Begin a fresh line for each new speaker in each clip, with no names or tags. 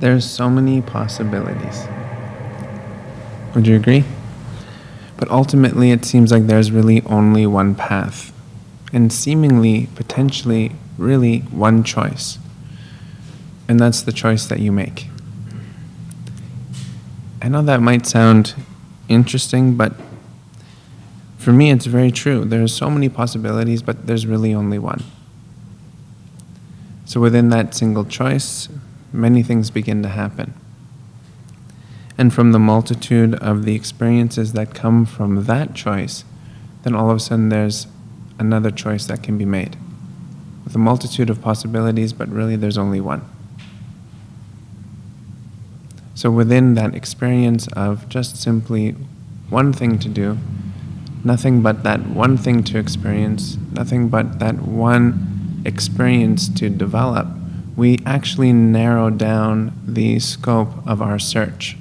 There's so many possibilities. Would you agree? But ultimately, it seems like there's really only one path, and seemingly, potentially, really one choice. And that's the choice that you make. I know that might sound interesting, but for me, it's very true. There's so many possibilities, but there's really only one. So within that single choice, many things begin to happen. And from the multitude of the experiences that come from that choice, then all of a sudden there's another choice that can be made. With a multitude of possibilities, but really there's only one. So within that experience of just simply one thing to do, nothing but that one thing to experience, nothing but that one experience to develop, we actually narrow down the scope of our search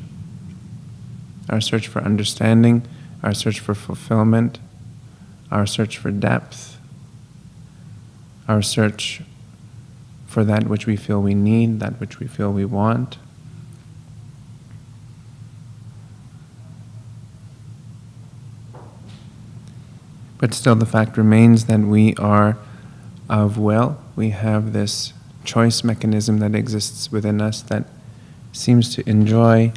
for understanding, our search for fulfillment, our search for depth, our search for that which we feel we need, that which we feel we want. But still the fact remains that we are of will. We have this choice mechanism that exists within us that seems to enjoy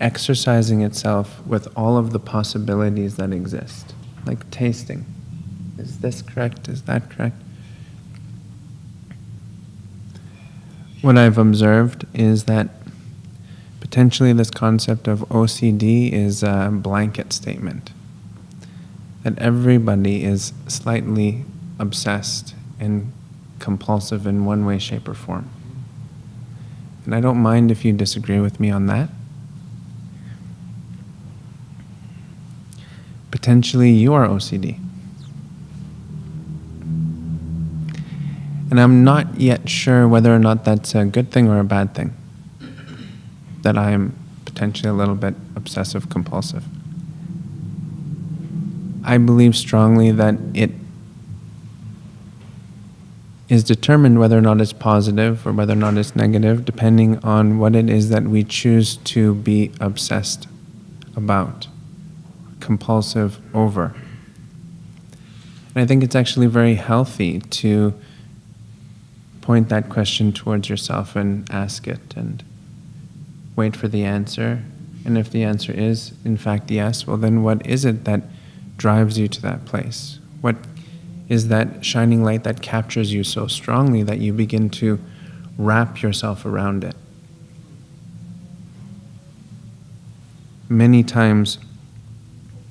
exercising itself with all of the possibilities that exist, like tasting. Is this correct? Is that correct? What I've observed is that potentially this concept of OCD is a blanket statement, that everybody is slightly obsessed and compulsive in one way, shape, or form. And I don't mind if you disagree with me on that. Potentially you are OCD. And I'm not yet sure whether or not that's a good thing or a bad thing, that I am potentially a little bit obsessive compulsive. I believe strongly that it is determined whether or not it's positive or whether or not it's negative, depending on what it is that we choose to be obsessed about, compulsive over. And I think it's actually very healthy to point that question towards yourself and ask it and wait for the answer. And if the answer is, in fact, yes, well then what is it that drives you to that place? What is that shining light that captures you so strongly that you begin to wrap yourself around it? Many times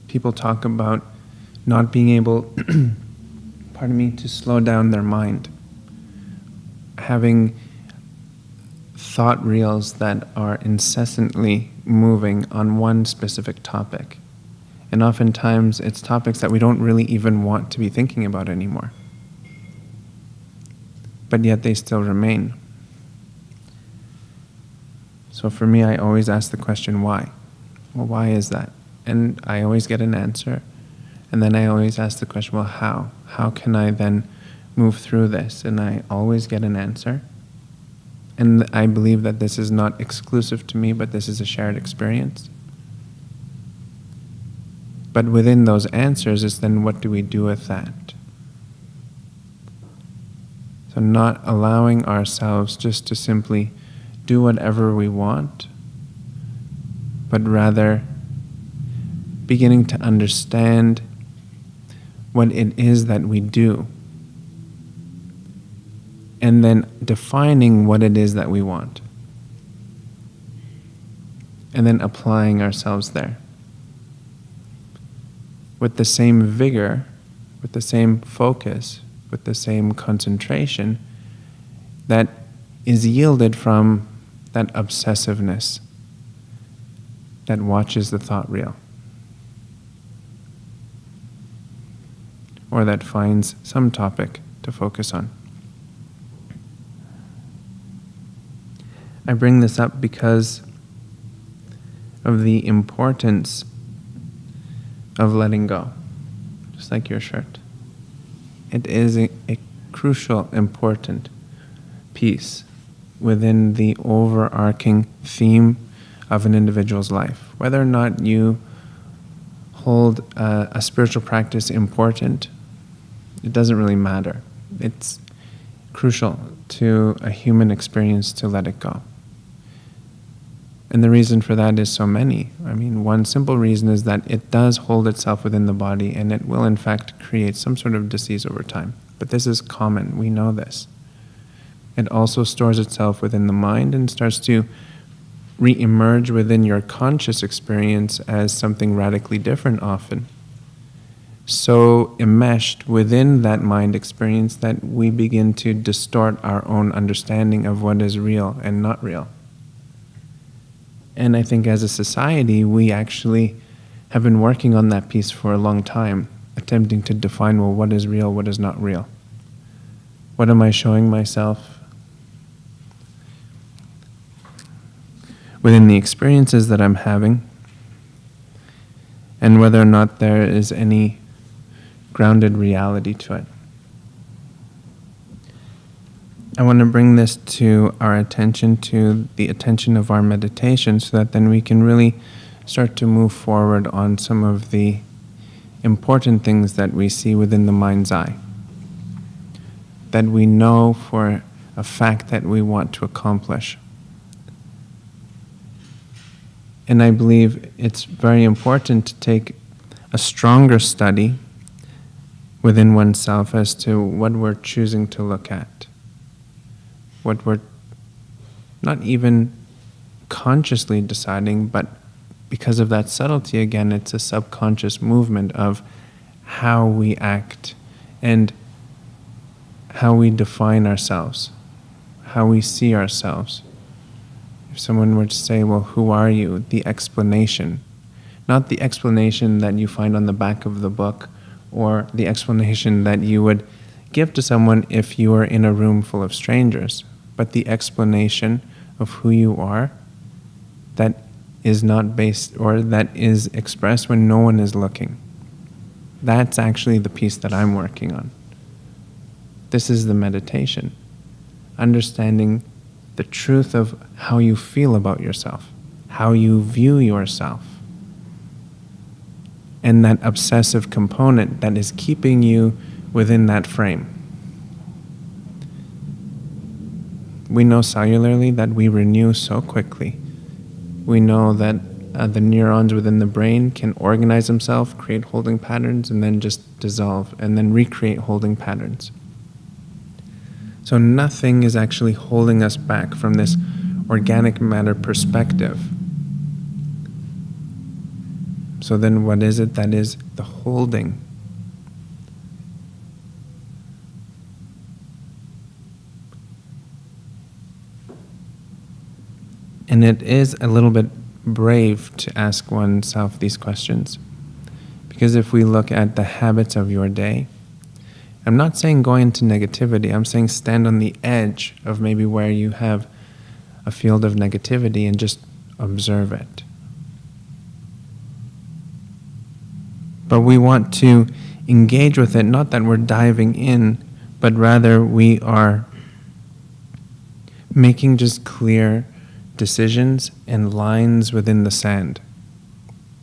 people talk about not being able, to slow down their mind, having thought reels that are incessantly moving on one specific topic. And oftentimes it's topics that we don't really even want to be thinking about anymore. But yet they still remain. So for me, I always ask the question, why? Well, why is that? And I always get an answer. And then I always ask the question, well, how? How can I then move through this? And I always get an answer. And I believe that this is not exclusive to me, but this is a shared experience. But within those answers is then what do we do with that? So not allowing ourselves just to simply do whatever we want, but rather beginning to understand what it is that we do, and then defining what it is that we want, and then applying ourselves there with the same vigor, with the same focus, with the same concentration that is yielded from that obsessiveness that watches the thought reel, or that finds some topic to focus on. I bring this up because of the importance of letting go, just like your shirt. It is a crucial, important piece within the overarching theme of an individual's life. Whether or not you hold a spiritual practice important, it doesn't really matter. It's crucial to a human experience to let it go. And the reason for that is so many. I mean, one simple reason is that it does hold itself within the body, and it will in fact create some sort of disease over time. But this is common, we know this. It also stores itself within the mind and starts to re-emerge within your conscious experience as something radically different often. So enmeshed within that mind experience that we begin to distort our own understanding of what is real and not real. And I think as a society, we actually have been working on that piece for a long time, attempting to define, well, what is real, what is not real? What am I showing myself within the experiences that I'm having, and whether or not there is any grounded reality to it. I want to bring this to our attention, to the attention of our meditation, so that then we can really start to move forward on some of the important things that we see within the mind's eye, that we know for a fact that we want to accomplish. And I believe it's very important to take a stronger study within oneself as to what we're choosing to look at, what we're not even consciously deciding, but because of that subtlety, again, it's a subconscious movement of how we act and how we define ourselves, how we see ourselves. If someone were to say, well, who are you? The explanation. Not the explanation that you find on the back of the book or the explanation that you would give to someone if you were in a room full of strangers, but the explanation of who you are that is not based or that is expressed when no one is looking. That's actually the piece that I'm working on. This is the meditation. Understanding the truth of how you feel about yourself, how you view yourself, and that obsessive component that is keeping you within that frame. We know cellularly that we renew so quickly. We know that the neurons within the brain can organize themselves, create holding patterns, and then just dissolve, and then recreate holding patterns. So nothing is actually holding us back from this organic matter perspective. So then what is it that is the holding? And it is a little bit brave to ask oneself these questions. Because if we look at the habits of your day, I'm not saying go into negativity, I'm saying stand on the edge of maybe where you have a field of negativity and just observe it. But we want to engage with it, not that we're diving in, but rather we are making just clear decisions and lines within the sand,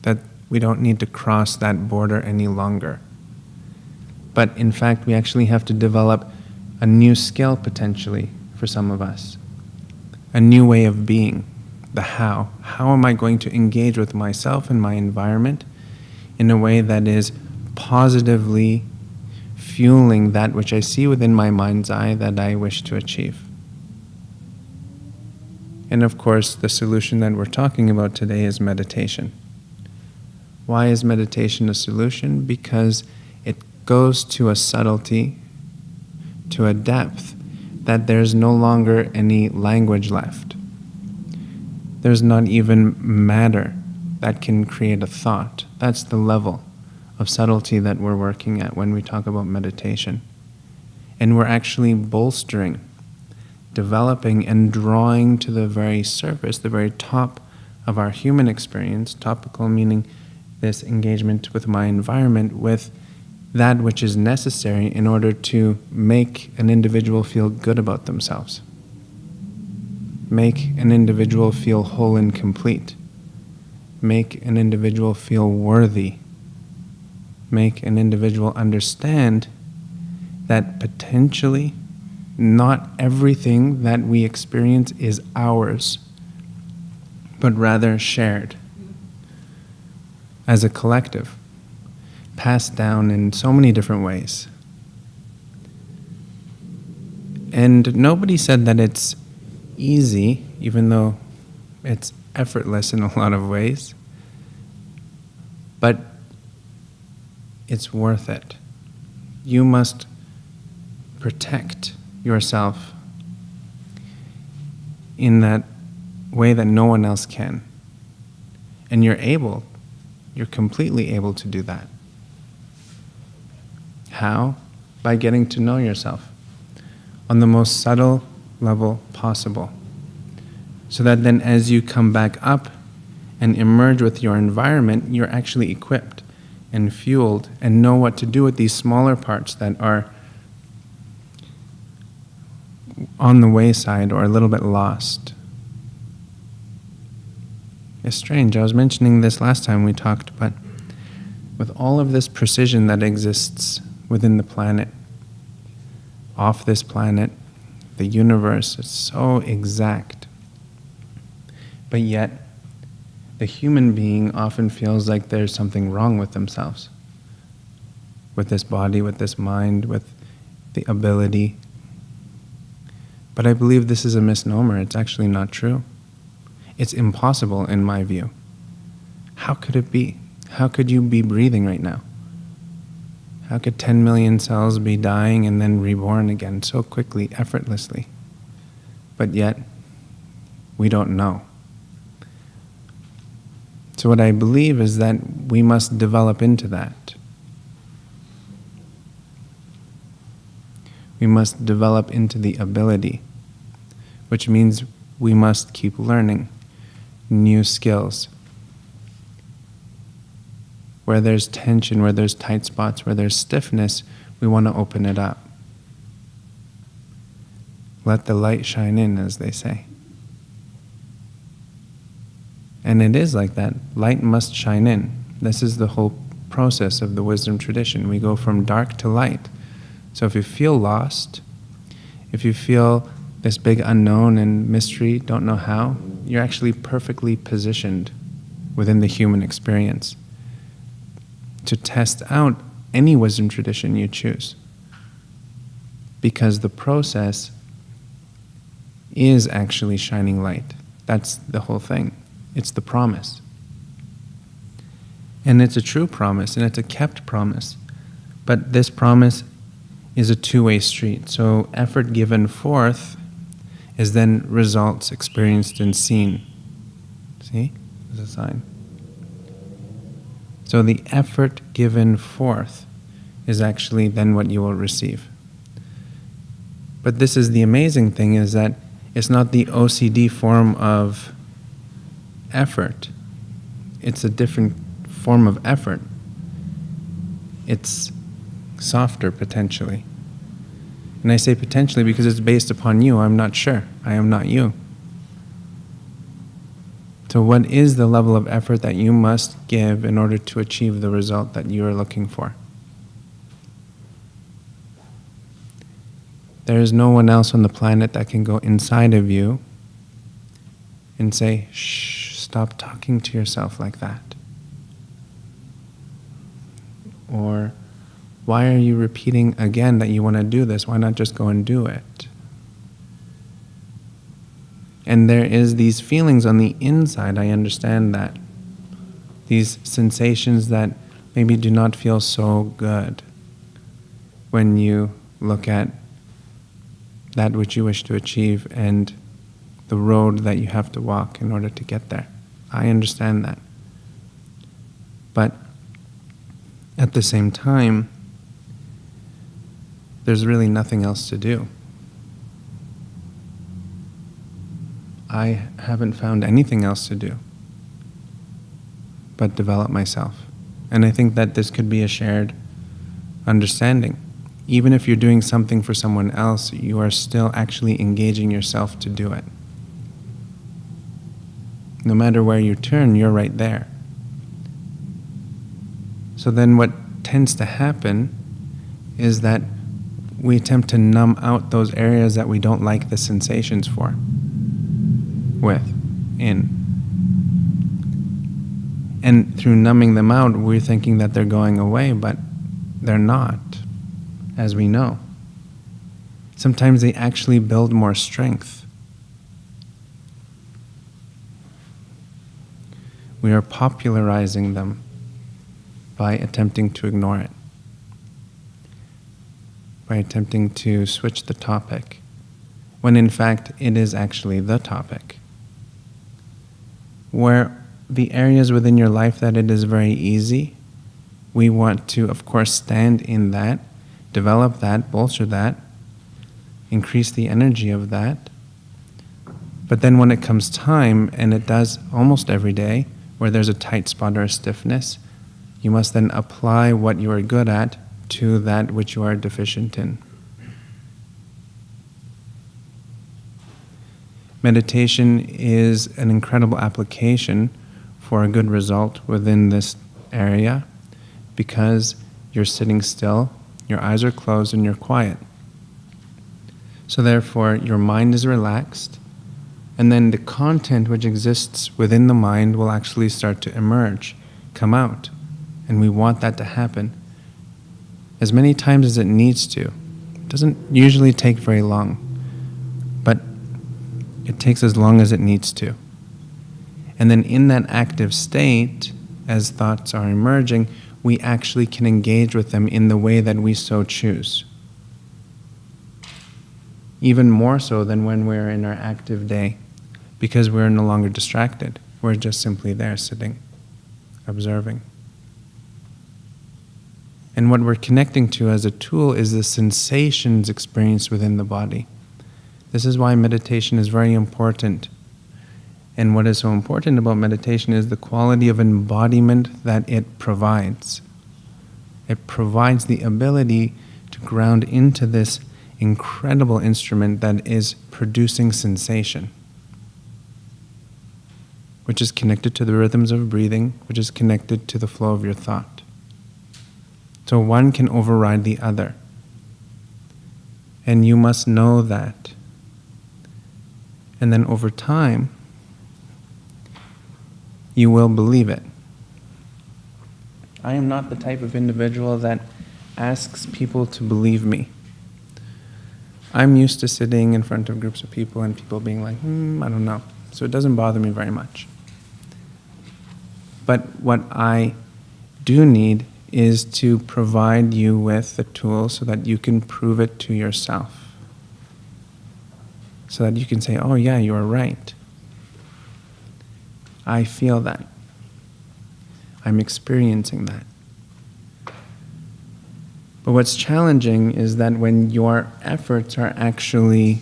that we don't need to cross that border any longer. But in fact, we actually have to develop a new skill potentially for some of us, a new way of being, the how. How am I going to engage with myself and my environment in a way that is positively fueling that which I see within my mind's eye that I wish to achieve? And of course, the solution that we're talking about today is meditation. Why is meditation a solution? Because it goes to a subtlety, to a depth, that there's no longer any language left. There's not even matter that can create a thought. That's the level of subtlety that we're working at when we talk about meditation. And we're actually bolstering, developing, and drawing to the very surface, the very top of our human experience, topical meaning this engagement with my environment, with that which is necessary in order to make an individual feel good about themselves. make an individual feel whole and complete, make an individual feel worthy, make an individual understand that potentially not everything that we experience is ours, but rather shared as a collective, passed down in so many different ways. And nobody said that it's easy, even though it's effortless in a lot of ways, but it's worth it. You must protect yourself in that way that no one else can. And you're completely able to do that. How? By getting to know yourself on the most subtle level possible. So that then as you come back up and emerge with your environment, you're actually equipped and fueled and know what to do with these smaller parts that are on the wayside or a little bit lost. It's strange. I was mentioning this last time we talked, but with all of this precision that exists within the planet, off this planet, the universe is so exact. But yet, the human being often feels like there's something wrong with themselves, with this body, with this mind, with the ability. But I believe this is a misnomer. It's actually not true. It's impossible in my view. How could it be? How could you be breathing right now? How could 10 million cells be dying and then reborn again so quickly, effortlessly? But yet, we don't know. So what I believe is that we must develop into that. We must develop into the ability, which means we must keep learning new skills. Where there's tension, where there's tight spots, where there's stiffness, we want to open it up. Let the light shine in, as they say. And it is like that. Light must shine in. This is the whole process of the wisdom tradition. We go from dark to light. So if you feel lost, if you feel this big unknown and mystery, don't know how, you're actually perfectly positioned within the human experience to test out any wisdom tradition you choose. Because the process is actually shining light. That's the whole thing. It's the promise. And it's a true promise, and it's a kept promise. But this promise is a two-way street. So effort given forth is then results experienced and seen. See? There's a sign. So the effort given forth is actually then what you will receive. But this is the amazing thing, is that it's not the OCD form of effort. It's a different form of effort. It's softer potentially. And I say potentially because it's based upon you. I'm not sure. I am not you. So what is the level of effort that you must give in order to achieve the result that you are looking for? There is no one else on the planet that can go inside of you and say, shh, stop talking to yourself like that. Or, why are you repeating again that you want to do this? Why not just go and do it? And there is these feelings on the inside, I understand that. These sensations that maybe do not feel so good when you look at that which you wish to achieve and the road that you have to walk in order to get there. I understand that. But at the same time, there's really nothing else to do. I haven't found anything else to do but develop myself. And I think that this could be a shared understanding. Even if you're doing something for someone else, you are still actually engaging yourself to do it. No matter where you turn, you're right there. So then what tends to happen is that we attempt to numb out those areas that we don't like the sensations in. And through numbing them out, we're thinking that they're going away, but they're not, as we know. Sometimes they actually build more strength. We are popularizing them by attempting to ignore it, by attempting to switch the topic, when in fact it is actually the topic. Where the areas within your life that it is very easy, we want to, of course, stand in that, develop that, bolster that, increase the energy of that. But then when it comes time, and it does almost every day, where there's a tight spot or a stiffness, you must then apply what you are good at to that which you are deficient in. Meditation is an incredible application for a good result within this area because you're sitting still, your eyes are closed, and you're quiet. So therefore, your mind is relaxed, and then the content which exists within the mind will actually start to emerge, come out, and we want that to happen as many times as it needs to. It doesn't usually take very long, but it takes as long as it needs to. And then in that active state, as thoughts are emerging, we actually can engage with them in the way that we so choose. Even more so than when we're in our active day, because we're no longer distracted. We're just simply there, sitting, observing. And what we're connecting to as a tool is the sensations experienced within the body. This is why meditation is very important. And what is so important about meditation is the quality of embodiment that it provides. It provides the ability to ground into this incredible instrument that is producing sensation, which is connected to the rhythms of breathing, which is connected to the flow of your thought. So one can override the other. And you must know that. And then over time, you will believe it. I am not the type of individual that asks people to believe me. I'm used to sitting in front of groups of people and people being like, I don't know. So it doesn't bother me very much. But what I do need is to provide you with the tools so that you can prove it to yourself. So that you can say, oh yeah, you are right. I feel that. I'm experiencing that. But what's challenging is that when your efforts are actually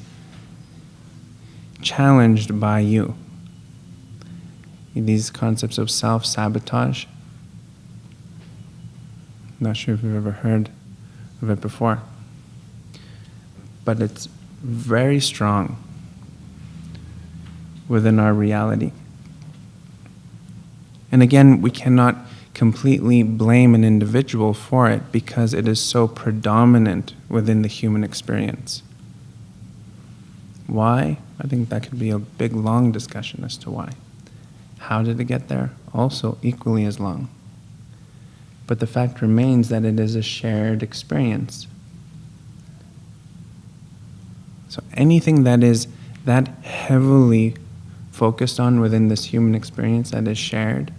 challenged by you, these concepts of self-sabotage, I'm not sure if you've ever heard of it before, but it's very strong within our reality. And again, we cannot completely blame an individual for it because it is so predominant within the human experience. Why? I think that could be a big, long discussion as to why. How did it get there? Also equally as long. But the fact remains that it is a shared experience. So anything that is that heavily focused on within this human experience that is shared,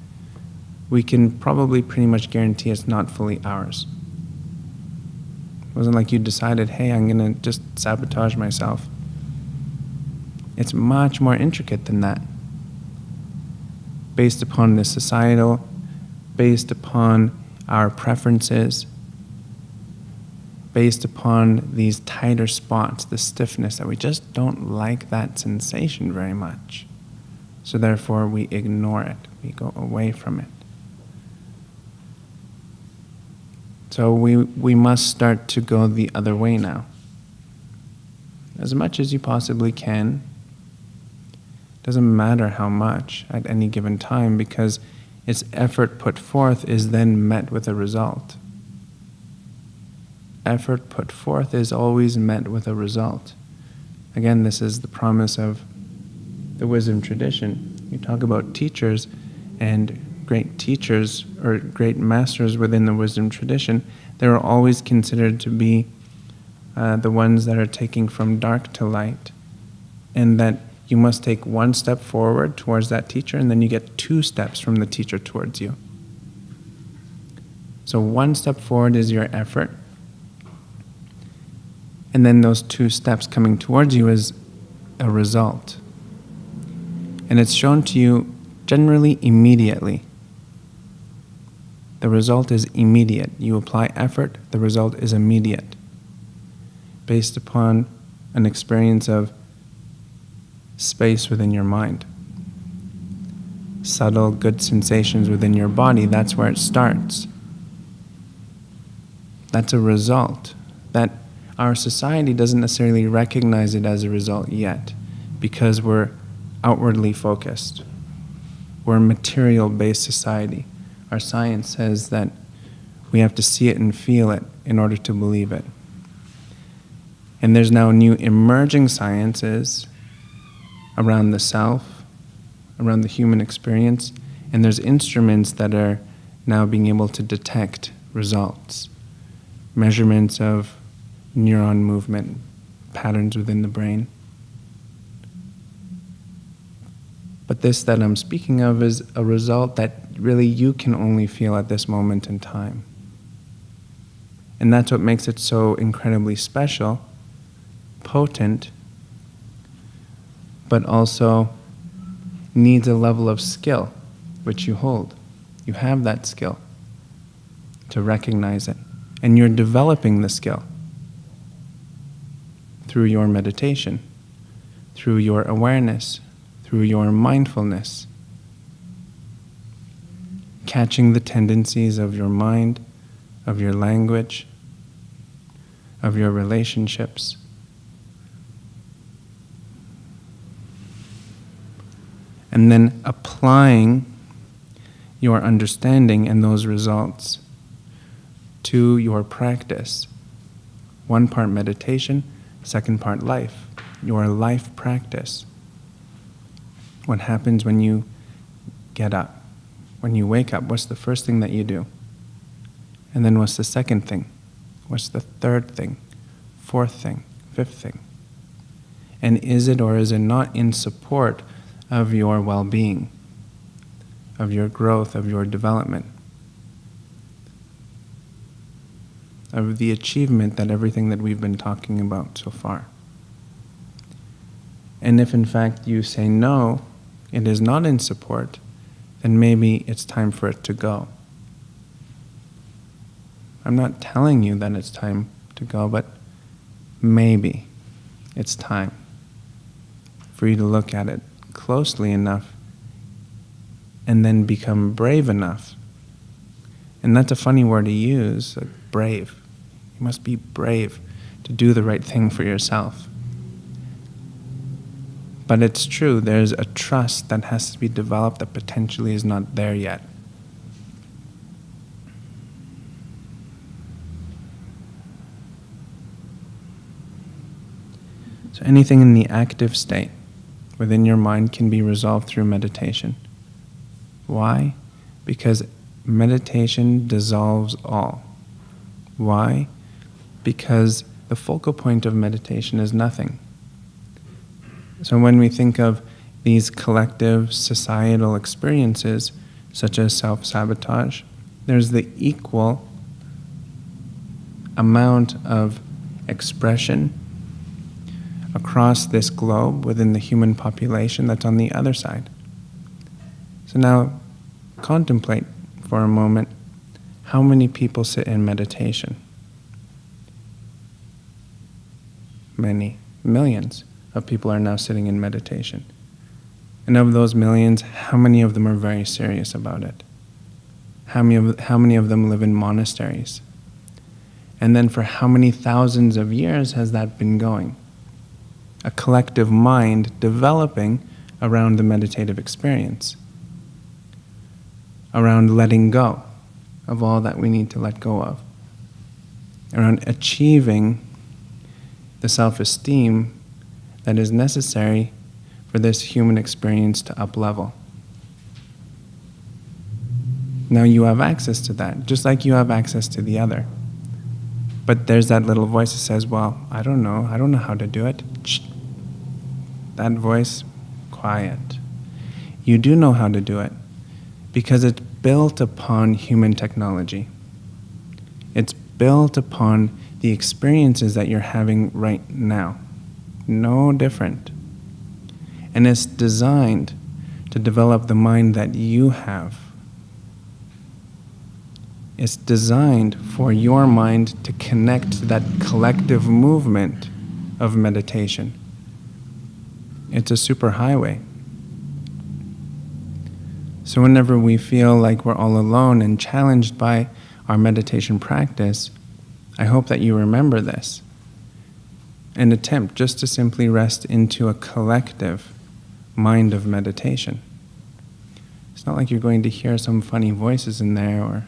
we can probably pretty much guarantee it's not fully ours. It wasn't like you decided, hey, I'm going to just sabotage myself. It's much more intricate than that. Based upon the societal, based upon our preferences, based upon these tighter spots, the stiffness, that we just don't like that sensation very much. So therefore we ignore it, we go away from it. So we must start to go the other way now. As much as you possibly can. Doesn't matter how much at any given time, because its effort put forth is then met with a result. Effort put forth is always met with a result. Again, this is the promise of the wisdom tradition. You talk about teachers, and great teachers or great masters within the wisdom tradition, they are always considered to be the ones that are taking from dark to light, and that you must take one step forward towards that teacher, and then you get 2 steps from the teacher towards you. So 1 step forward is your effort, and then those 2 steps coming towards you is a result. And it's shown to you generally immediately. The result is immediate. You apply effort, the result is immediate, based upon an experience of space within your mind. Subtle, good sensations within your body, that's where it starts. That's a result. That our society doesn't necessarily recognize it as a result yet, because we're outwardly focused. We're a material-based society. Our science says that we have to see it and feel it in order to believe it. And there's now new emerging sciences around the self, around the human experience, and there's instruments that are now being able to detect results, measurements of neuron movement, patterns within the brain. But this that I'm speaking of is a result that really you can only feel at this moment in time. And that's what makes it so incredibly special, potent, but also needs a level of skill, which you hold. You have that skill to recognize it. And you're developing the skill through your meditation, through your awareness, through your mindfulness, catching the tendencies of your mind, of your language, of your relationships. And then applying your understanding and those results to your practice. 1 part meditation, 2nd part life, your life practice. What happens when you get up? When you wake up, what's the first thing that you do? And then what's the second thing? What's the third thing? 4th thing? 5th thing? And is it or is it not in support of your well-being, of your growth, of your development, of the achievement that everything that we've been talking about so far? And if in fact you say no, it is not in support, then maybe it's time for it to go. I'm not telling you that it's time to go, but maybe it's time for you to look at it closely enough and then become brave enough. And that's a funny word to use, like brave. You must be brave to do the right thing for yourself. But it's true, there's a trust that has to be developed that potentially is not there yet. So anything in the active state within your mind can be resolved through meditation. Why? Because meditation dissolves all. Why? Because the focal point of meditation is nothing. So when we think of these collective societal experiences, such as self-sabotage, there's the equal amount of expression across this globe within the human population that's on the other side. So now contemplate for a moment how many people sit in meditation. Many, millions of people are now sitting in meditation. And of those millions, how many of them are very serious about it? How many of them live in monasteries? And then for how many thousands of years has that been going? A collective mind developing around the meditative experience, around letting go of all that we need to let go of, around achieving the self-esteem that is necessary for this human experience to up-level. Now you have access to that, just like you have access to the other. But there's that little voice that says, well, I don't know how to do it. Shh. That voice, quiet. You do know how to do it because it's built upon human technology. It's built upon the experiences that you're having right now. No different. And it's designed to develop the mind that you have. It's designed for your mind to connect to that collective movement of meditation. It's a superhighway. So whenever we feel like we're all alone and challenged by our meditation practice, I hope that you remember this and attempt just to simply rest into a collective mind of meditation. It's not like you're going to hear some funny voices in there or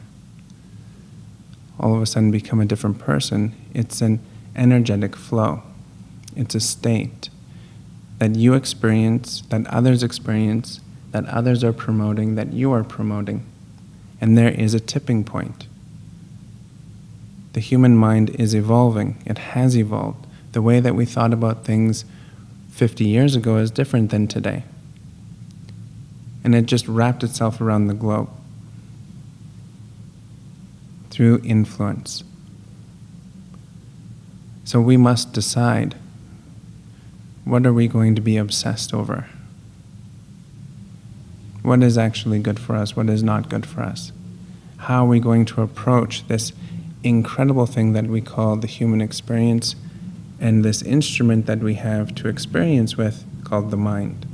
all of a sudden become a different person. It's an energetic flow. It's a state that you experience, that others experience, that others are promoting, that you are promoting. And there is a tipping point. The human mind is evolving. It has evolved. The way that we thought about things 50 years ago is different than today. And it just wrapped itself around the globe through influence. So we must decide, what are we going to be obsessed over? What is actually good for us? What is not good for us? How are we going to approach this incredible thing that we call the human experience and this instrument that we have to experience with called the mind?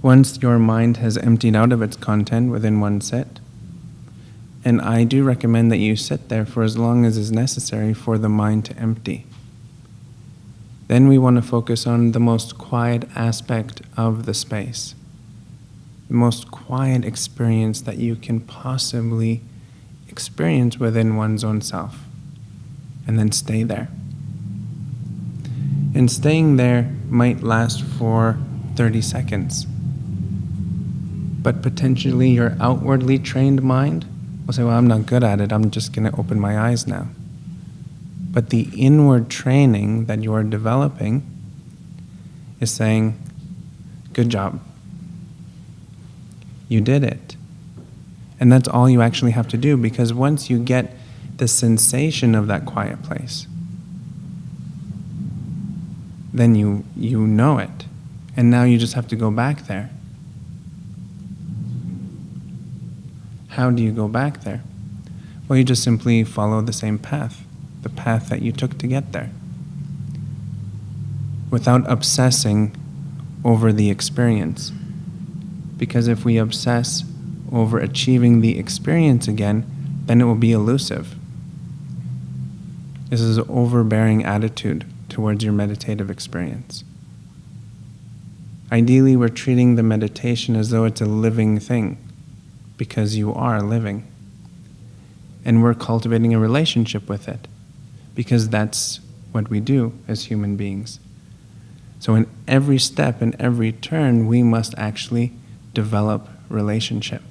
Once your mind has emptied out of its content within one sit, and I do recommend that you sit there for as long as is necessary for the mind to empty. Then we want to focus on the most quiet aspect of the space, the most quiet experience that you can possibly experience within one's own self, and then stay there. And staying there might last for 30 seconds. But potentially your outwardly trained mind will say, well, I'm not good at it, I'm just going to open my eyes now. But the inward training that you are developing is saying, good job. You did it. And that's all you actually have to do, because once you get the sensation of that quiet place, then you know it. And now you just have to go back there. How do you go back there? Well, you just simply follow the same path, the path that you took to get there, without obsessing over the experience. Because if we obsess over achieving the experience again, then it will be elusive. This is an overbearing attitude towards your meditative experience. Ideally, we're treating the meditation as though it's a living thing, because you are living. And we're cultivating a relationship with it, because that's what we do as human beings. So in every step, in every turn, we must actually develop relationship.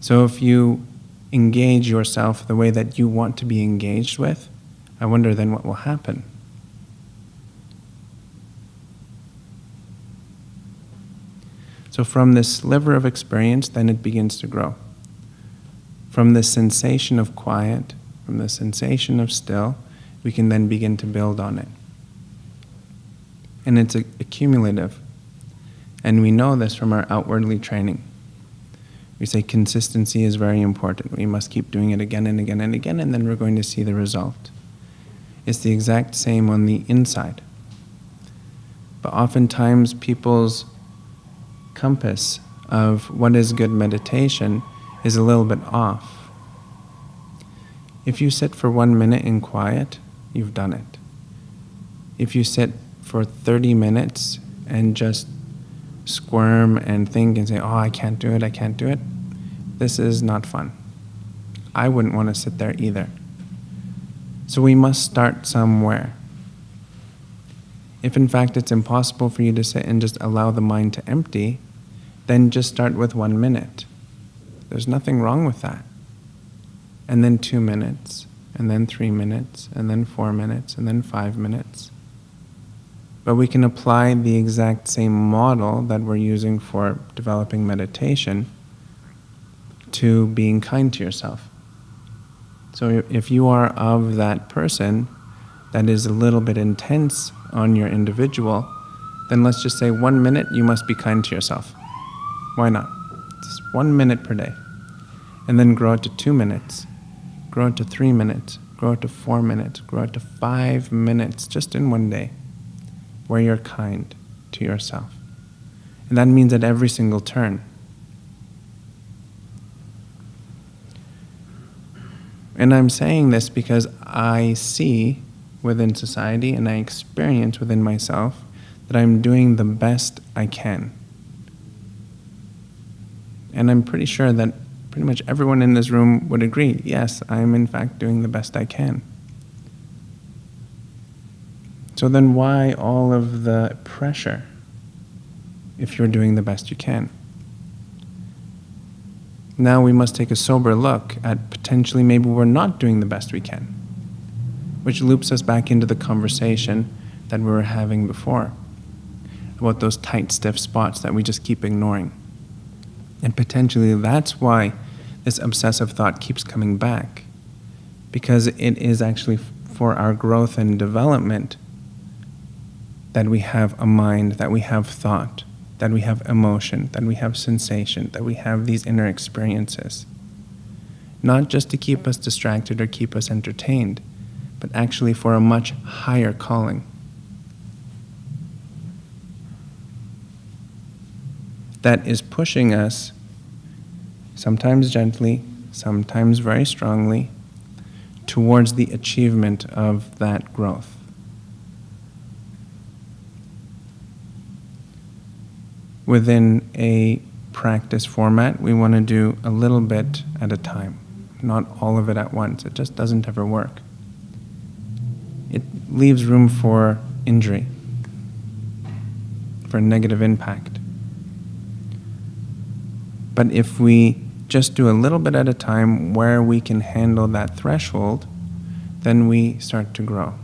So if you engage yourself the way that you want to be engaged with, I wonder then what will happen. So from this sliver of experience, then it begins to grow. From the sensation of quiet, from the sensation of still, we can then begin to build on it. And it's accumulative. And we know this from our outwardly training. We say consistency is very important. We must keep doing it again and again and again, and then we're going to see the result. It's the exact same on the inside. But oftentimes people's compass of what is good meditation is a little bit off. If you sit for 1 minute in quiet, you've done it. If you sit for 30 minutes and just squirm and think and say, oh, I can't do it, this is not fun. I wouldn't want to sit there either. So we must start somewhere. If in fact it's impossible for you to sit and just allow the mind to empty, then just start with 1 minute. There's nothing wrong with that. And then 2 minutes, and then 3 minutes, and then 4 minutes, and then 5 minutes. But we can apply the exact same model that we're using for developing meditation to being kind to yourself. So if you are of that person that is a little bit intense on your individual, then let's just say 1 minute you must be kind to yourself. Why not? Just 1 minute per day. And then grow it to 2 minutes, grow it to 3 minutes, grow it to 4 minutes, grow it to 5 minutes, just in one day, where you're kind to yourself. And that means at every single turn. And I'm saying this because I see within society and I experience within myself that I'm doing the best I can. And I'm pretty sure that pretty much everyone in this room would agree, yes, I'm in fact doing the best I can. So then why all of the pressure if you're doing the best you can? Now we must take a sober look at potentially maybe we're not doing the best we can, which loops us back into the conversation that we were having before about those tight, stiff spots that we just keep ignoring. And potentially that's why this obsessive thought keeps coming back, because it is actually for our growth and development that we have a mind, that we have thought, that we have emotion, that we have sensation, that we have these inner experiences. Not just to keep us distracted or keep us entertained, but actually for a much higher calling. That is pushing us, sometimes gently, sometimes very strongly, towards the achievement of that growth. Within a practice format, we want to do a little bit at a time, not all of it at once. It just doesn't ever work. It leaves room for injury, for negative impact. But if we just do a little bit at a time where we can handle that threshold, then we start to grow.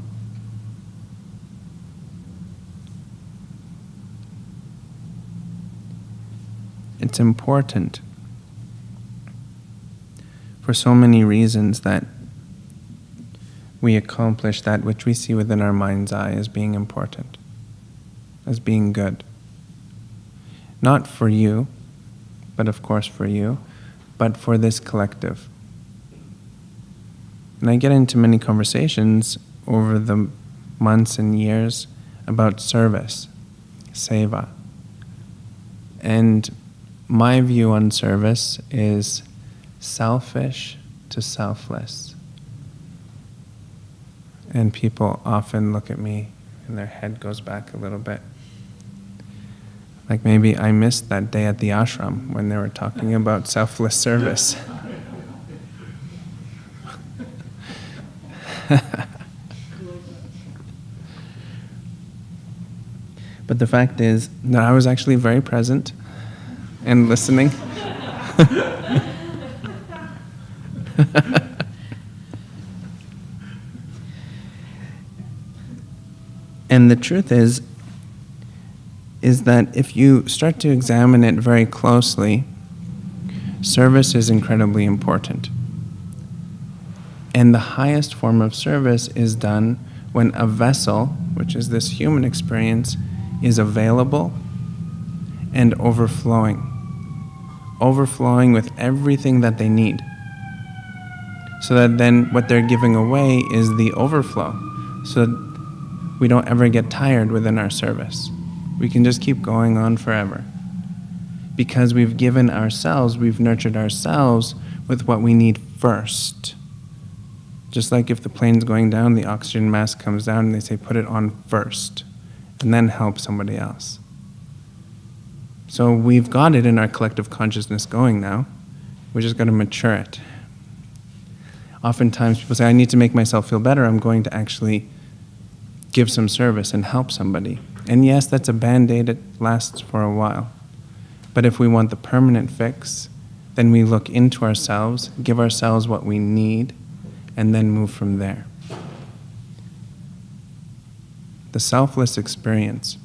It's important for so many reasons that we accomplish that which we see within our mind's eye as being important, as being good. Not for you, but of course for you, but for this collective. And I get into many conversations over the months and years about service, seva. And my view on service is selfish to selfless. And people often look at me and their head goes back a little bit. Like maybe I missed that day at the ashram when they were talking about selfless service. But the fact is that I was actually very present and listening. And the truth is that if you start to examine it very closely, service is incredibly important. And the highest form of service is done when a vessel, which is this human experience, is available and overflowing with everything that they need. So that then what they're giving away is the overflow, so that we don't ever get tired within our service. We can just keep going on forever. because we've nurtured ourselves with what we need first. Just like if the plane's going down, the oxygen mask comes down and they say put it on first and then help somebody else. So we've got it in our collective consciousness going now. We're just going to mature it. Oftentimes people say, I need to make myself feel better. I'm going to actually give some service and help somebody. And yes, that's a Band-Aid. It lasts for a while. But if we want the permanent fix, then we look into ourselves, give ourselves what we need, and then move from there. The selfless experience,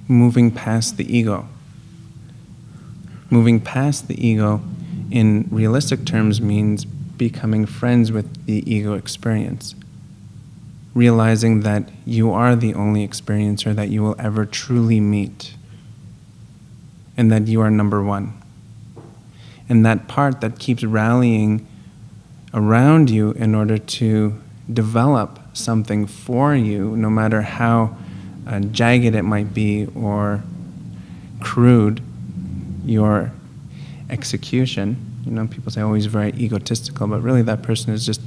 moving past the ego. Moving past the ego in realistic terms means becoming friends with the ego experience. Realizing that you are the only experiencer that you will ever truly meet. And that you are number one. And that part that keeps rallying around you in order to develop something for you, no matter how jagged it might be or crude, your execution. You know, people say, oh, he's very egotistical, but really that person is just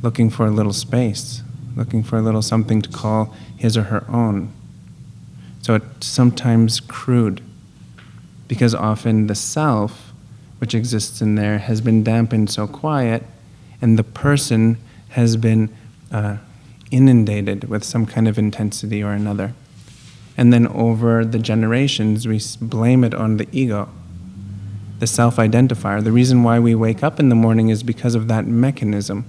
looking for a little space, looking for a little something to call his or her own. So it's sometimes crude, because often the self, which exists in there, has been dampened so quiet, and the person has been inundated with some kind of intensity or another. And then over the generations, we blame it on the ego, the self-identifier. The reason why we wake up in the morning is because of that mechanism.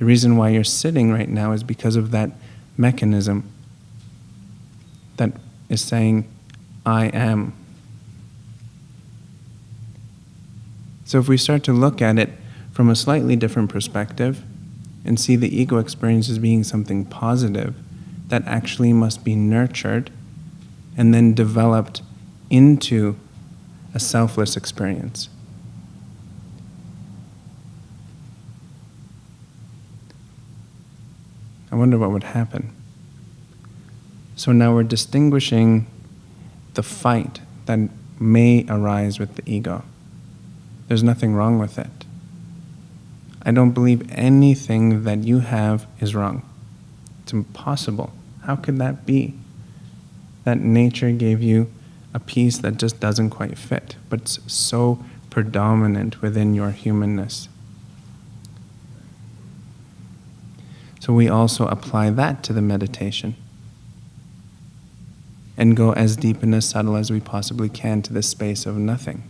The reason why you're sitting right now is because of that mechanism that is saying, I am. So if we start to look at it from a slightly different perspective and see the ego experience as being something positive that actually must be nurtured and then developed into a selfless experience. I wonder what would happen. So now we're distinguishing the fight that may arise with the ego. There's nothing wrong with it. I don't believe anything that you have is wrong. It's impossible. How could that be? That nature gave you a piece that just doesn't quite fit, but it's so predominant within your humanness. So we also apply that to the meditation and go as deep and as subtle as we possibly can to the space of nothing.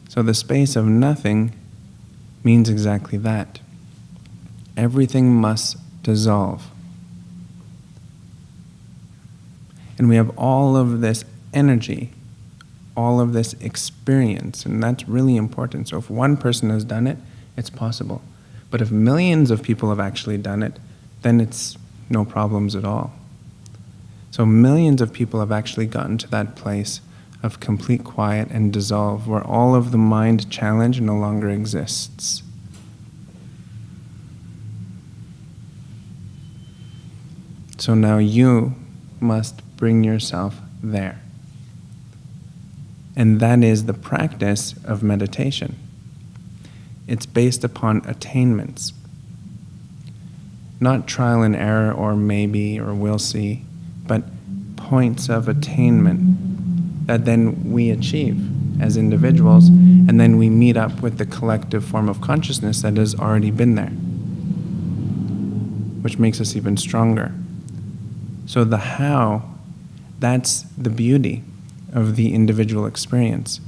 So the space of nothing means exactly that. Everything must dissolve. And we have all of this energy, all of this experience, and that's really important. So if one person has done it, it's possible. But if millions of people have actually done it, then it's no problems at all. So millions of people have actually gotten to that place of complete quiet and dissolve, where all of the mind challenge no longer exists. So now you must bring yourself there. And that is the practice of meditation. It's based upon attainments. Not trial and error or maybe or we'll see, but points of attainment that then we achieve as individuals, and then we meet up with the collective form of consciousness that has already been there, which makes us even stronger. So the how, that's the beauty of the individual experience.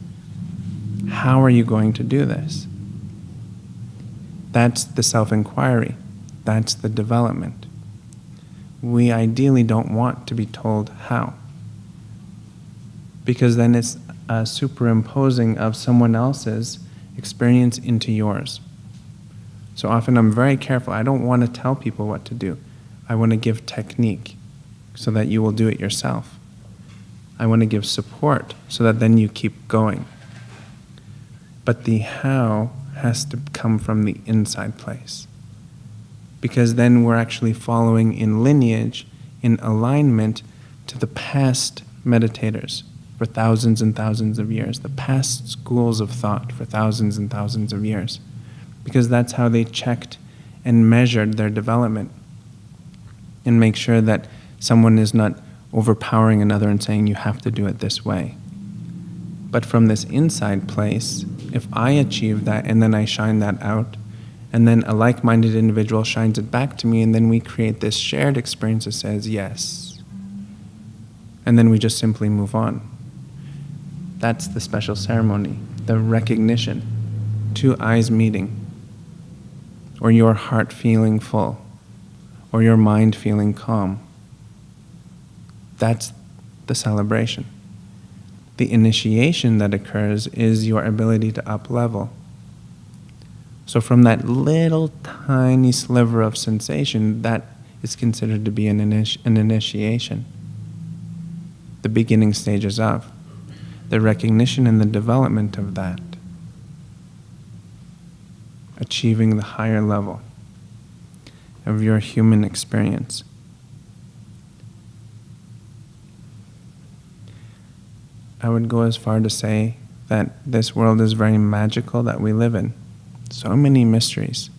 How are you going to do this? That's the self-inquiry. That's the development. We ideally don't want to be told how, because then it's a superimposing of someone else's experience into yours. So often I'm very careful. I don't want to tell people what to do. I want to give technique so that you will do it yourself. I want to give support so that then you keep going. But the how has to come from the inside place, because then we're actually following in lineage, in alignment to the past meditators, for thousands and thousands of years, the past schools of thought for thousands and thousands of years, because that's how they checked and measured their development and make sure that someone is not overpowering another and saying you have to do it this way. But from this inside place, if I achieve that and then I shine that out, and then a like-minded individual shines it back to me, and then we create this shared experience that says yes. And then we just simply move on. That's the special ceremony, the recognition, two eyes meeting, or your heart feeling full, or your mind feeling calm. That's the celebration. The initiation that occurs is your ability to up-level. So from that little tiny sliver of sensation, that is considered to be an initiation. The beginning stages of. The recognition and the development of that. Achieving the higher level of your human experience. I would go as far to say that this world is very magical that we live in. So many mysteries.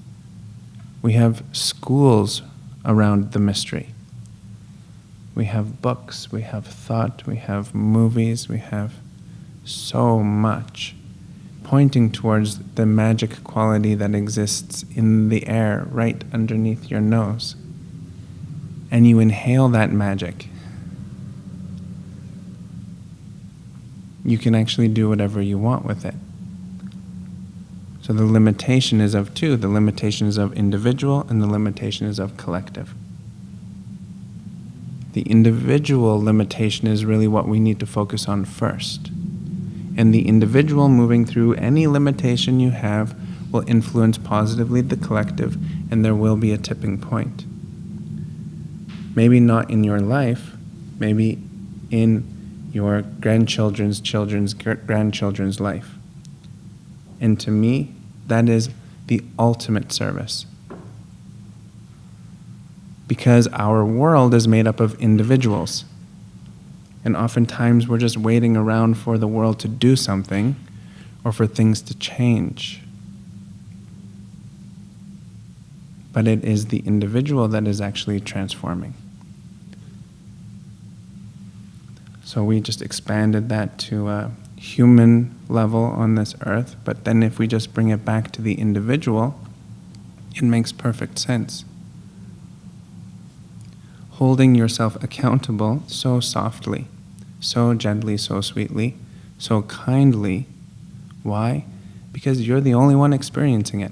We have schools around the mystery. We have books, we have thought, we have movies, we have so much pointing towards the magic quality that exists in the air right underneath your nose. And you inhale that magic. You can actually do whatever you want with it. So the limitation is of two. The limitation is of individual and the limitation is of collective. The individual limitation is really what we need to focus on first. And the individual moving through any limitation you have will influence positively the collective, and there will be a tipping point. Maybe not in your life, maybe in your grandchildren's children's grandchildren's life. And to me, that is the ultimate service. Because our world is made up of individuals. And oftentimes we're just waiting around for the world to do something or for things to change. But it is the individual that is actually transforming. So we just expanded that to a human level on this earth, but then if we just bring it back to the individual, it makes perfect sense. Holding yourself accountable so softly, so gently, so sweetly, so kindly. Why? Because you're the only one experiencing it.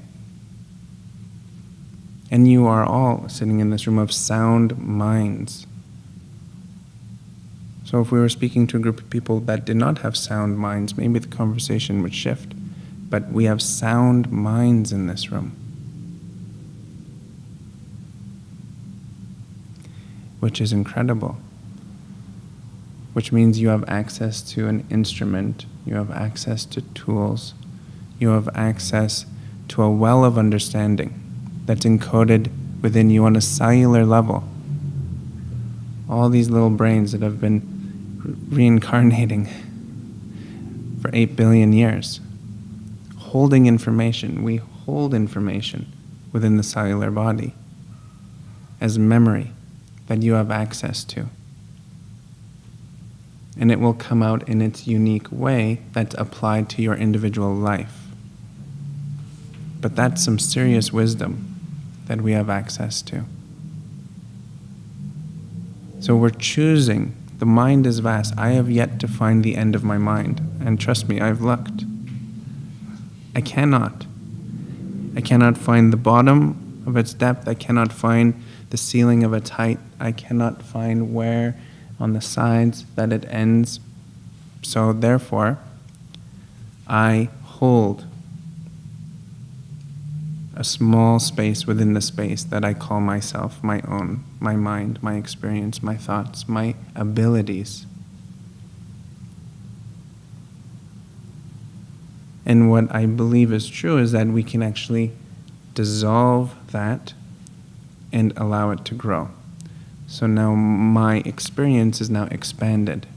And you are all sitting in this room of sound minds. So if we were speaking to a group of people that did not have sound minds, maybe the conversation would shift. But we have sound minds in this room. Which is incredible. Which means you have access to an instrument, you have access to tools, you have access to a well of understanding that's encoded within you on a cellular level. All these little brains that have been reincarnating for 8 billion years, holding information. We hold information within the cellular body as memory that you have access to. And it will come out in its unique way that's applied to your individual life. But that's some serious wisdom that we have access to. So we're choosing. The mind is vast. I have yet to find the end of my mind. And trust me, I've looked. I cannot. I cannot find the bottom of its depth. I cannot find the ceiling of its height. I cannot find where on the sides that it ends. So therefore, I hold a small space within the space that I call myself, my own, my mind, my experience, my thoughts, my abilities. And what I believe is true is that we can actually dissolve that and allow it to grow. So now my experience is now expanded.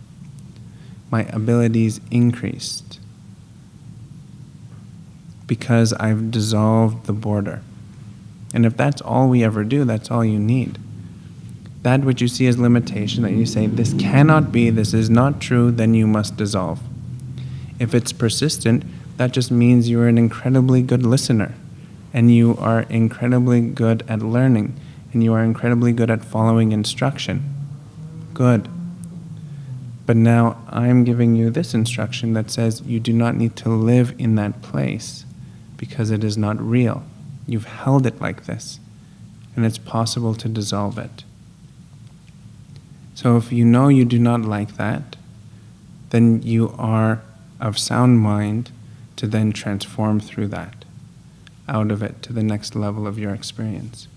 my abilities increased because I've dissolved the border. And if that's all we ever do, that's all you need. That which you see as limitation, that you say, this cannot be, this is not true, then you must dissolve. If it's persistent, that just means you're an incredibly good listener, and you are incredibly good at learning, and you are incredibly good at following instruction. Good. But now I'm giving you this instruction that says you do not need to live in that place because it is not real. You've held it like this, and it's possible to dissolve it. So if you know you do not like that, then you are of sound mind to then transform through that, out of it to the next level of your experience.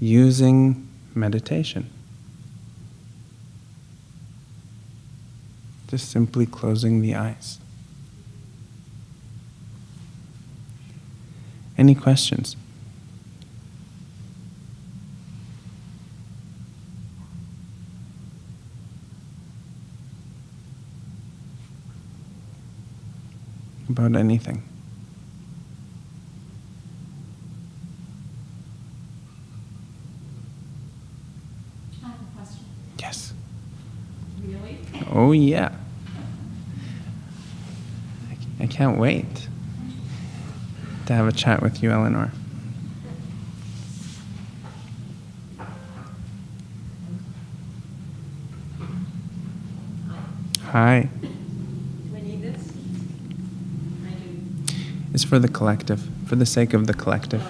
Using meditation. Just simply closing the eyes. Any questions? About anything?
I have a question.
Yes.
Really?
Oh, yeah. I can't wait to have a chat with you, Eleanor. Hi.
Do I need this? I do.
It's for the collective, for the sake of the collective.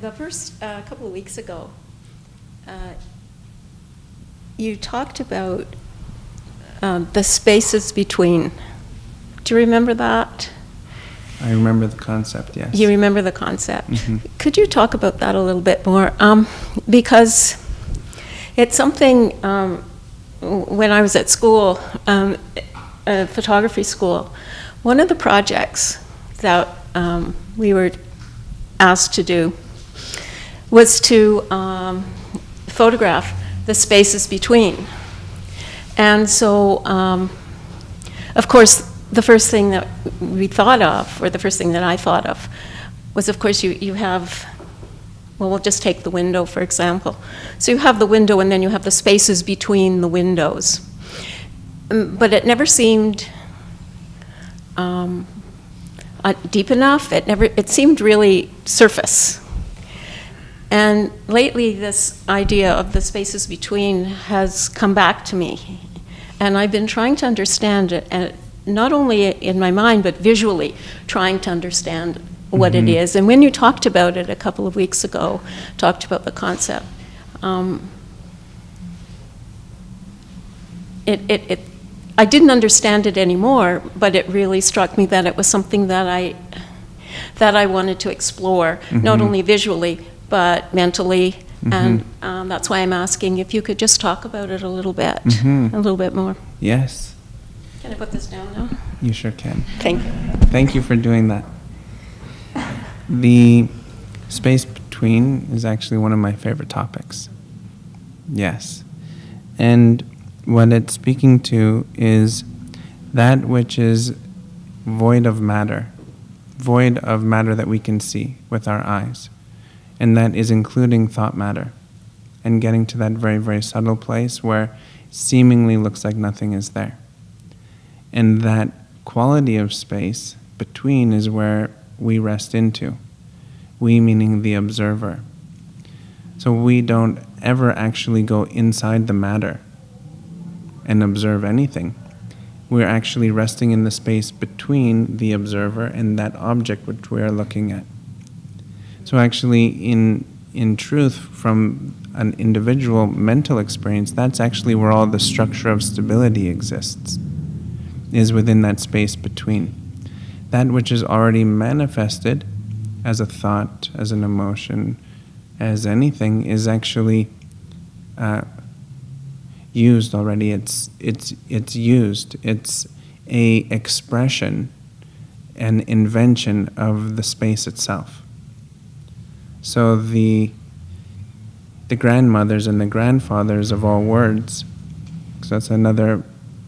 The first couple of weeks ago, you talked about the spaces between. Do you remember that?
I remember the concept, yes.
You remember the concept.
Mhm.
Could you talk about that a little bit more? Because it's something, when I was at school, photography school, one of the projects that we were asked to do was to photograph the spaces between. And so, of course, the first thing that we thought of, or the first thing that I thought of, was, of course, you have, well, we'll just take the window, for example. So you have the window, and then you have the spaces between the windows. But it never seemed deep enough. It seemed really surface. And lately, this idea of the spaces between has come back to me. And I've been trying to understand it, and not only in my mind, but visually trying to understand what it is. And when you talked about it a couple of weeks ago, talked about the concept, I didn't understand it anymore, but it really struck me that it was something that I wanted to explore, not only visually, but mentally. And that's why I'm asking if you could just talk about it a little bit more.
Yes,
Can I put this down now?
you sure can.
Thank you.
Thank you for doing that. The space between is actually one of my favorite topics. Yes. And what it's speaking to is that which is void of matter that we can see with our eyes. And that is including thought matter, and getting to that very, very subtle place where seemingly looks like nothing is there. And that quality of space between is where we rest into. We meaning the observer. So we don't ever actually go inside the matter and observe anything. We're actually resting in the space between the observer and that object which we are looking at. So actually, in truth, from an individual mental experience, that's actually where all the structure of stability exists, is within that space between. That which is already manifested as a thought, as an emotion, as anything, is actually used already. It's used. It's a expression, an invention of the space itself. So the the grandmothers and the grandfathers of all words, because that's another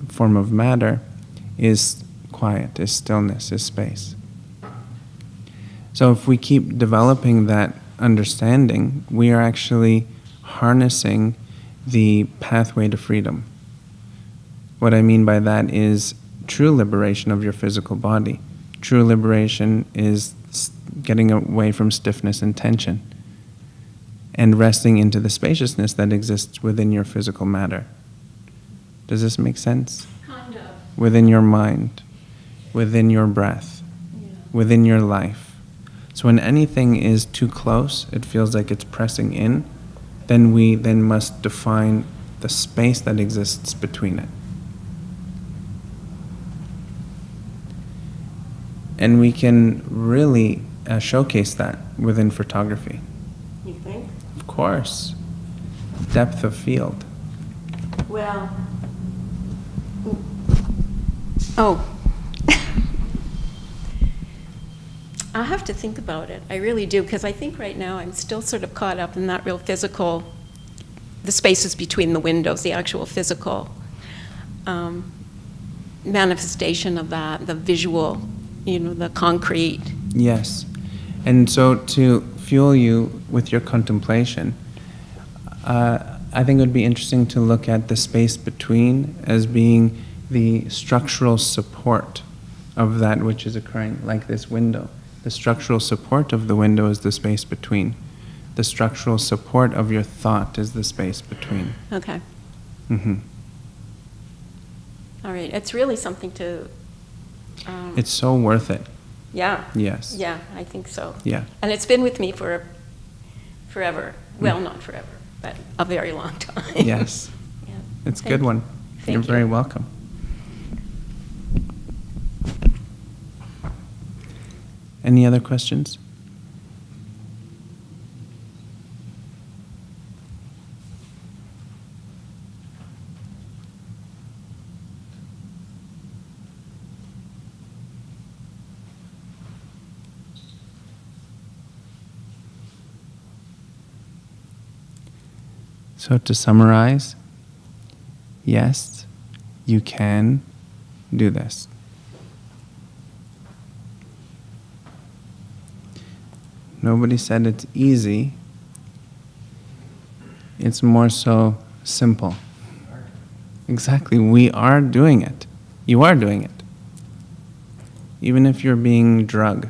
form of matter, is quiet, is stillness, is space. So if we keep developing that understanding, we are actually harnessing the pathway to freedom. What I mean by that is true liberation of your physical body. True liberation is getting away from stiffness and tension and resting into the spaciousness that exists within your physical matter. Does this make sense?
Kind of.
Within your mind, within your breath, within your life. So when anything is too close, it feels like it's pressing in, then we then must define the space that exists between it. And we can really showcase that within photography.
You think?
Of course. Depth of field.
Well, oh. I'll have to think about it. I really do, because I think right now I'm still sort of caught up in that real physical, the spaces between the windows, the actual physical manifestation of that, the visual, the concrete.
Yes. And so to fuel you with your contemplation, I think it would be interesting to look at the space between as being the structural support of that which is occurring, like this window. The structural support of the window is the space between. The structural support of your thought is the space between.
Okay.
Mm-hmm.
All right. It's really something to...
It's so worth it.
Yeah.
Yes.
Yeah, I think so.
Yeah.
And it's been with me for forever. Well, not forever, but a very long time.
Yes.
Yeah.
It's a good one. You're very welcome. Any other questions? So to summarize, yes, you can do this. Nobody said it's easy. It's more so simple. Exactly, we are doing it. You are doing it. Even if you're being drugged.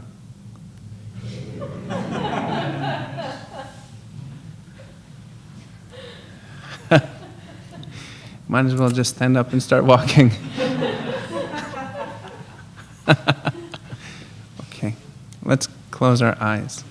Might as well just stand up and start walking. Okay, let's close our eyes.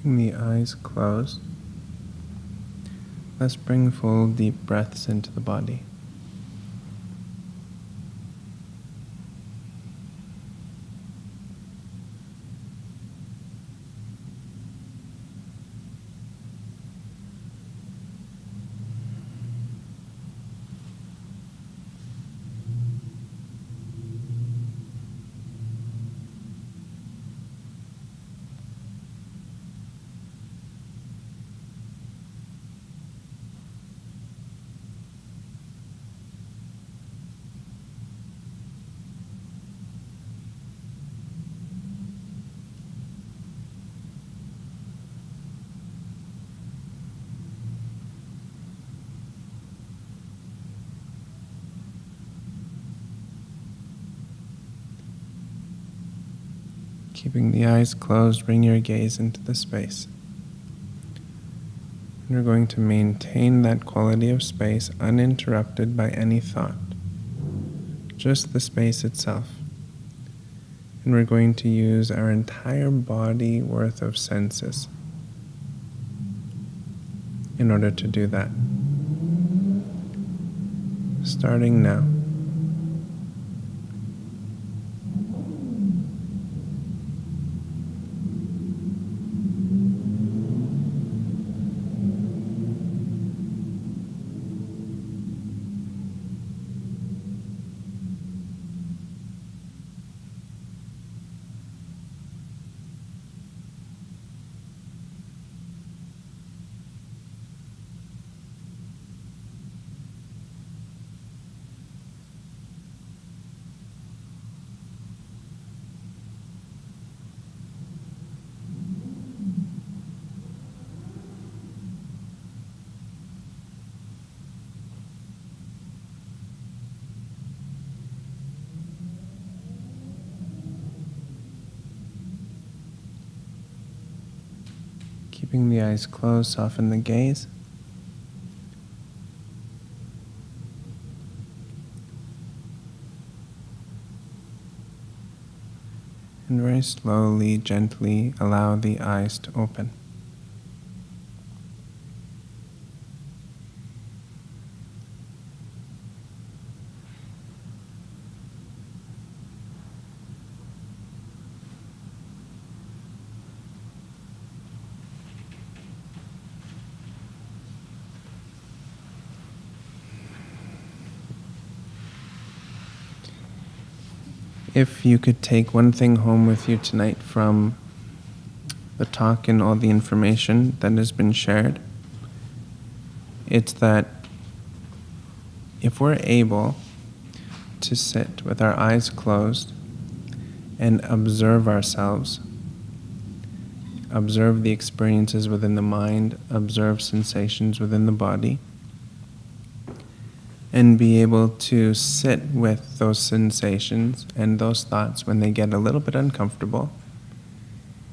Keeping the eyes closed, let's bring full deep breaths into the body. Keeping the eyes closed, bring your gaze into the space. And we're going to maintain that quality of space uninterrupted by any thought, just the space itself. And we're going to use our entire body worth of senses in order to do that. Starting now. Keeping the eyes closed, soften the gaze. And very slowly, gently allow the eyes to open. If you could take one thing home with you tonight from the talk and all the information that has been shared, it's that if we're able to sit with our eyes closed and observe ourselves, observe the experiences within the mind, observe sensations within the body, and be able to sit with those sensations and those thoughts when they get a little bit uncomfortable.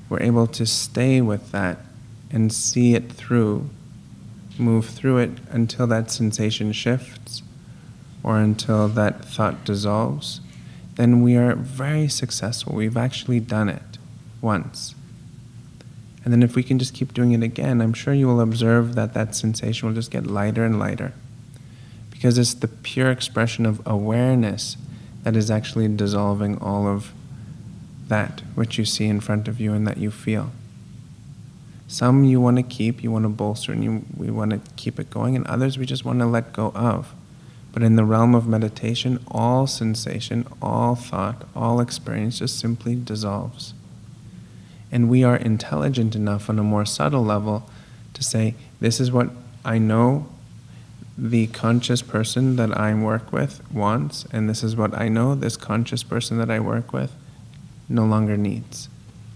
We're able to stay with that and see it through, move through it until that sensation shifts or until that thought dissolves. Then we are very successful. We've actually done it once. And then if we can just keep doing it again, I'm sure you will observe that that sensation will just get lighter and lighter. Because it's the pure expression of awareness that is actually dissolving all of that which you see in front of you and that you feel. Some you want to keep, you want to bolster, and we want to keep it going, and others we just want to let go of. But in the realm of meditation, all sensation, all thought, all experience just simply dissolves. And we are intelligent enough on a more subtle level to say, this is what I know the conscious person that I work with wants, and this is what I know this conscious person that I work with no longer needs.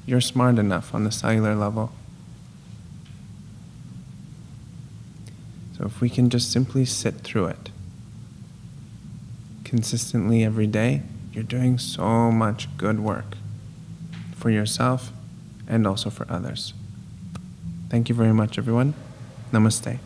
You're smart enough on the cellular level. So if we can just simply sit through it consistently every day, you're doing so much good work for yourself and also for others. Thank you very much, everyone. Namaste.